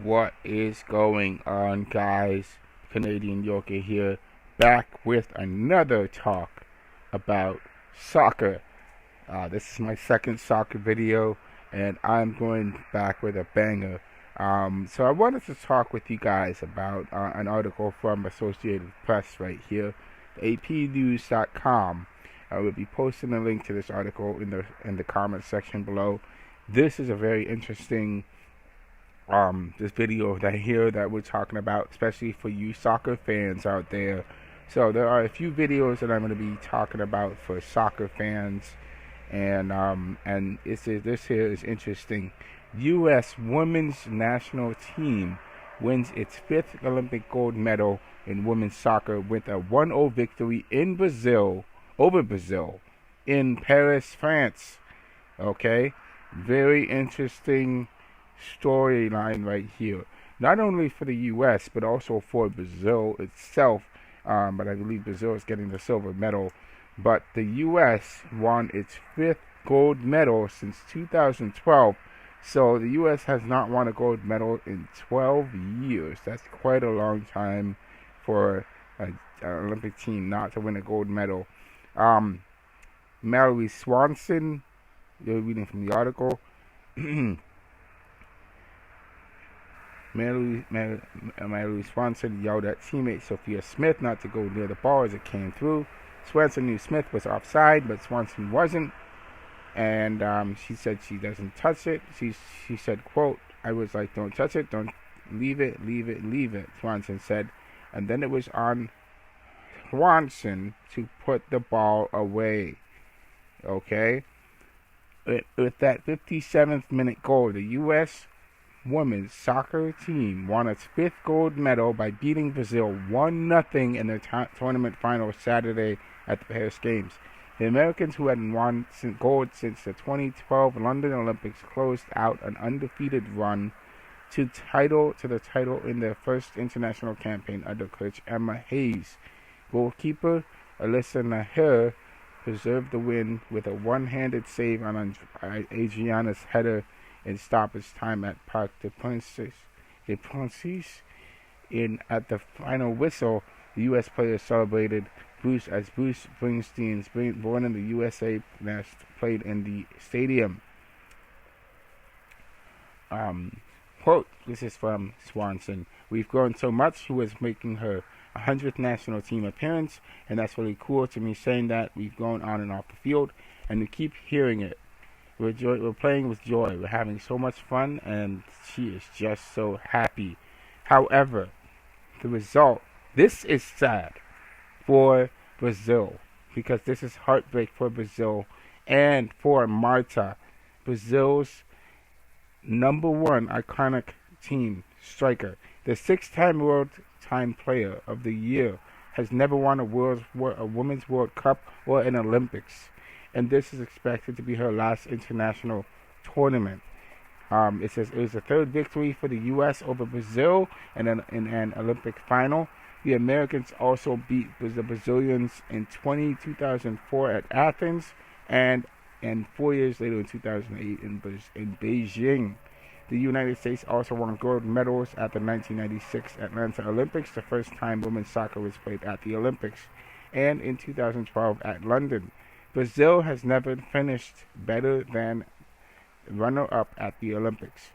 What is going on, guys? Canadian Yorker here, back with another talk about soccer. This is my second soccer video, and I'm going back with a banger. So I wanted to talk with you guys about an article from Associated Press right here, apnews.com. I will be posting a link to this article in the comment section below. This is a very interesting this video that here that we're talking about, especially for you soccer fans out there. So there are a few videos that I'm going to be talking about for soccer fans, and this here is interesting. U.S. women's national team wins its fifth Olympic gold medal in women's soccer with a 1-0 victory in Brazil over Brazil in Paris, France. Okay, very interesting storyline right here. Not only for the U.S., but also for Brazil itself. But I believe Brazil is getting the silver medal. But the U.S. won its fifth gold medal since 2012. So the U.S. has not won a gold medal in 12 years. That's quite a long time for an Olympic team not to win a gold medal. Mallory Swanson, you're reading from the article. Mary Swanson yelled at teammate Sophia Smith not to go near the ball as it came through. Swanson knew Smith was offside, but Swanson wasn't. And she said she doesn't touch it. She said, quote, I was like, don't touch it, don't leave it, Swanson said. And then it was on Swanson to put the ball away. Okay? With that 57th minute goal, the U.S. women's soccer team won its fifth gold medal by beating Brazil 1-0 in their tournament final Saturday at the Paris Games. The Americans, who had won gold since the 2012 London Olympics, closed out an undefeated run to the title in their first international campaign under coach Emma Hayes. Goalkeeper Alyssa Naher preserved the win with a one-handed save on Adriana's header in stoppage time at Parc des Princes. At the final whistle, the U.S. players celebrated Bruce Springsteen's Born in the USA played in the stadium. Quote, this is from Swanson. We've grown so much. She was making her 100th national team appearance, and that's really cool to me saying that. We've grown on and off the field, and we keep hearing it. We're playing with joy. We're having so much fun, and she is just so happy. However, the result, this is sad for Brazil, because this is heartbreak for Brazil and for Marta, Brazil's number one iconic team striker. The six-time World Time Player of the Year has never won a Women's World Cup or an Olympics, and this is expected to be her last international tournament. It says it was the third victory for the U.S. over Brazil in an Olympic final. The Americans also beat the Brazilians in 2004 at Athens, and 4 years later in 2008 in Beijing. The United States also won gold medals at the 1996 Atlanta Olympics, the first time women's soccer was played at the Olympics, and in 2012 at London. Brazil has never finished better than runner-up at the Olympics.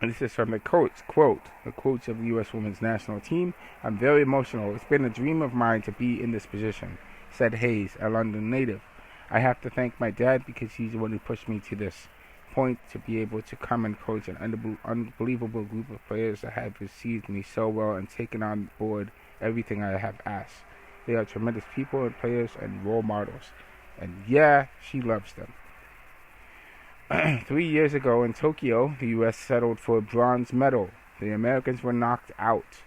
And this is from the coach, quote, the coach of the U.S. women's national team. I'm very emotional. It's been a dream of mine to be in this position, said Hayes, a London native. I have to thank my dad because he's the one who pushed me to this point to be able to come and coach an unbelievable group of players that have received me so well and taken on board everything I have asked. They are tremendous people and players and role models. And yeah, she loves them. 3 years ago in Tokyo, the U.S. settled for a bronze medal. The Americans were knocked out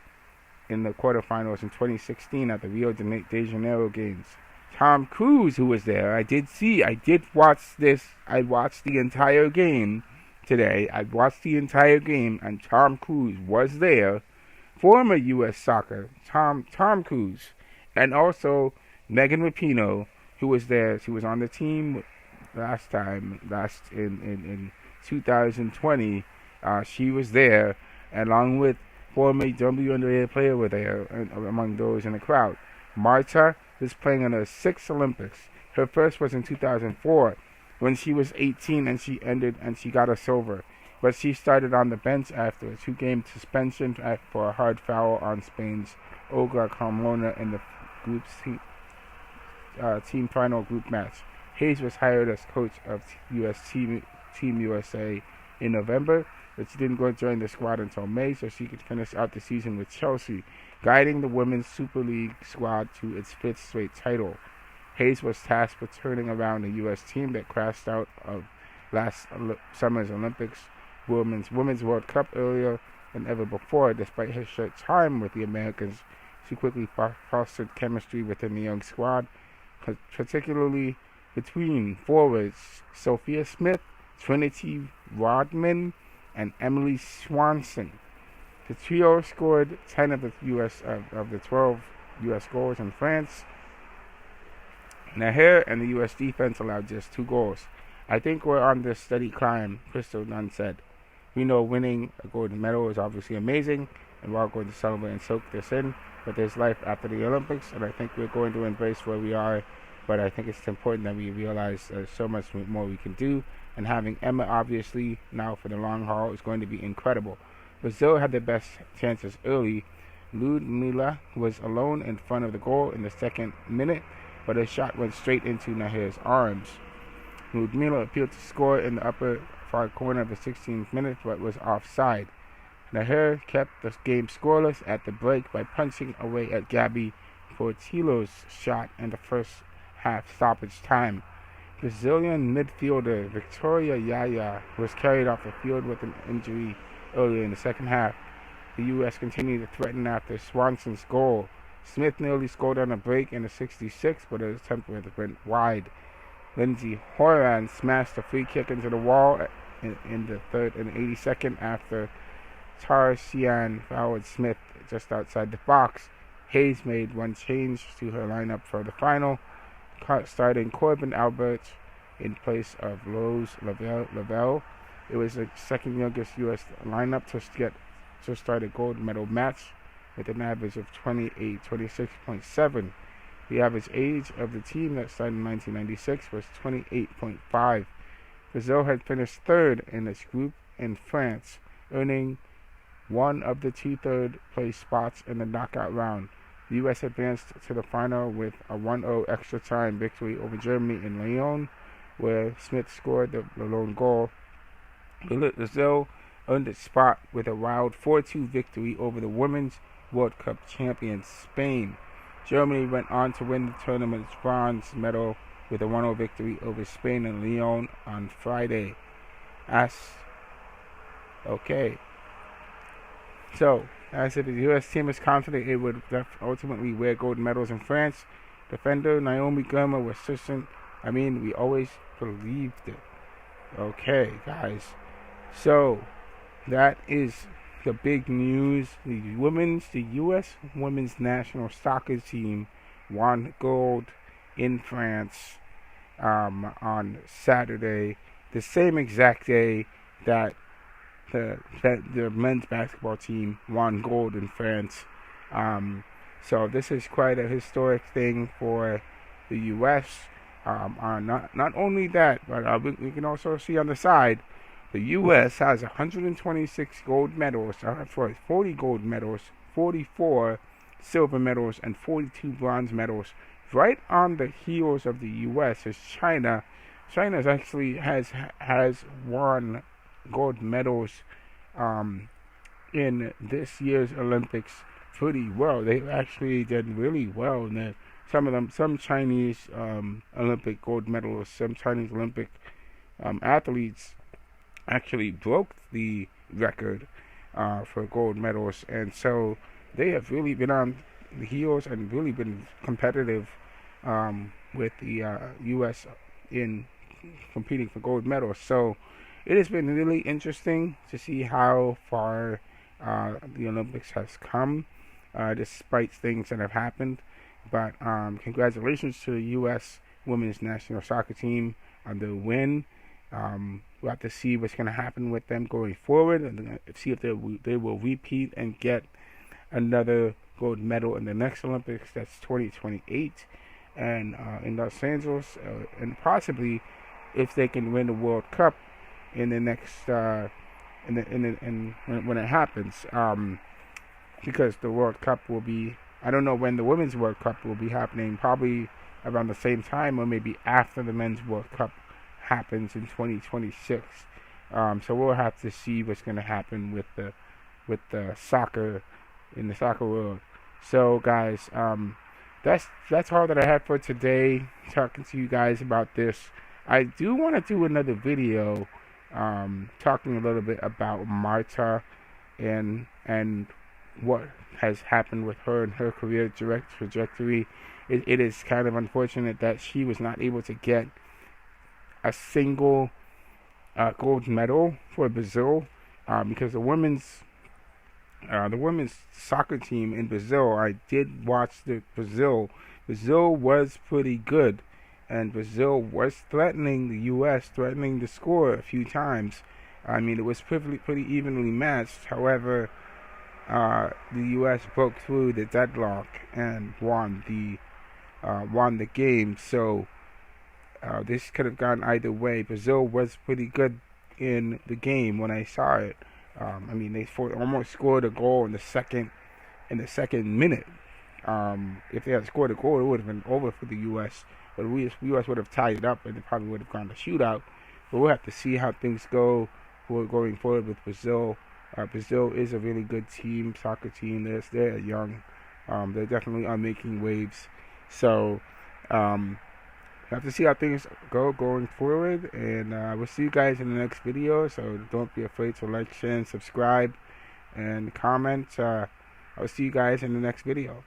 in the quarterfinals in 2016 at the Rio de Janeiro Games. Tom Cruise, who was there, I did watch this. I watched the entire game today. I watched the entire game, and Tom Cruise was there. Former U.S. soccer, Tom Cruise, and also Megan Rapinoe, who was there. She was on the team last in 2020 She was there, along with former WNBA player were there among those in the crowd. Marta is playing in her sixth Olympics. Her first was in 2004 when she was 18 and she got a silver. But she started on the bench after a 2-game suspension for a hard foul on Spain's Olga Carmona in the team final group match. Hayes was hired as coach of Team USA in November, but she didn't go join the squad until May so she could finish out the season with Chelsea, guiding the Women's Super League squad to its 5th straight title. Hayes was tasked with turning around the U.S. team that crashed out of last summer's Olympics Women's World Cup earlier than ever before. Despite her short time with the Americans, she quickly fostered chemistry within the young squad, particularly between forwards Sophia Smith, Trinity Rodman, and Emily Swanson. The trio scored 10 of the of the 12 U.S. goals in France. Naher and the U.S. defense allowed just 2 goals. I think we're on this steady climb, Crystal Dunn said. We know winning a gold medal is obviously amazing, and we're all going to celebrate and soak this in, but there's life after the Olympics, and I think we're going to embrace where we are, but I think it's important that we realize there's so much more we can do, and having Emma obviously now for the long haul is going to be incredible. Brazil had their best chances early. Ludmila was alone in front of the goal in the second minute, but a shot went straight into Naher's arms. Ludmila appealed to score in the upper far corner of the 16th minute, but was offside. Naher kept the game scoreless at the break by punching away at Gabby Portillo's shot in the first half stoppage time. Brazilian midfielder Victoria Yaya was carried off the field with an injury earlier in the second half. The U.S. continued to threaten after Swanson's goal. Smith nearly scored on a break in the 66th, but his attempt went wide. Lindsey Horan smashed a free kick into the wall in the 82nd after Tarsian fouled Smith just outside the box. Hayes made one change to her lineup for the final, starting Corbin Albert in place of Rose Lavelle. It was the second youngest U.S. lineup to start a gold medal match with an average of 26.7. The average age of the team that started in 1996 was 28.5. Brazil had finished third in its group in France, earning one of the 2 third-place spots in the knockout round. The U.S. advanced to the final with a 1-0 extra-time victory over Germany in Lyon, where Smith scored the lone goal. Brazil earned its spot with a wild 4-2 victory over the Women's World Cup champions Spain. Germany went on to win the tournament's bronze medal with a 1-0 victory over Spain in Lyon on Friday. So, as if the U.S. team is confident it would ultimately wear gold medals in France, defender Naomi Girma was certain. We always believed it. Okay, guys. So, that is the big news. The U.S. women's national soccer team won gold in France on Saturday, the same exact day that the men's basketball team won gold in France. So this is quite a historic thing for the U.S. Not only that, but we can also see on the side, the U.S. has 126 gold medals, 40 gold medals, 44 silver medals, and 42 bronze medals. Right on the heels of the U.S. is China. China actually has won gold medals in this year's Olympics pretty well. They actually did really well. And some Chinese Olympic gold medalists, some Chinese Olympic athletes actually broke the record for gold medals, and so they have really been on the heels and really been competitive with the U.S. in competing for gold medals. So it has been really interesting to see how far the Olympics has come, despite things that have happened. But congratulations to the U.S. women's national soccer team on their win. We'll have to see what's going to happen with them going forward, and see if they will repeat and get another gold medal in the next Olympics. That's 2028, and in Los Angeles, and possibly if they can win the World Cup in the next when it happens. Because the World Cup will be, I don't know when the Women's World Cup will be happening, probably around the same time or maybe after the Men's World Cup happens in 2026. So we'll have to see what's going to happen with the soccer in the soccer world. So guys, that's all that I have for today. Talking to you guys about this. I do want to do another video talking a little bit about Marta and what has happened with her and her career trajectory. It is kind of unfortunate that she was not able to get a single gold medal for Brazil, because the women's soccer team in Brazil, I did watch Brazil was pretty good, and Brazil was threatening the U.S., threatening to score a few times. I mean, it was pretty evenly matched. However, the U.S. broke through the deadlock and won the game. So this could have gone either way. Brazil was pretty good in the game when I saw it. I mean, they almost scored a goal in the second minute. If they had scored a goal, it would have been over for the U.S. But the U.S. would have tied it up, and it probably would have gone to shootout. But we'll have to see how things go going forward with Brazil. Brazil is a really good team, soccer team. They're young. They definitely are making waves. So have to see how things go going forward. And we'll see you guys in the next video. So don't be afraid to like, share, and subscribe, and comment. I'll see you guys in the next video.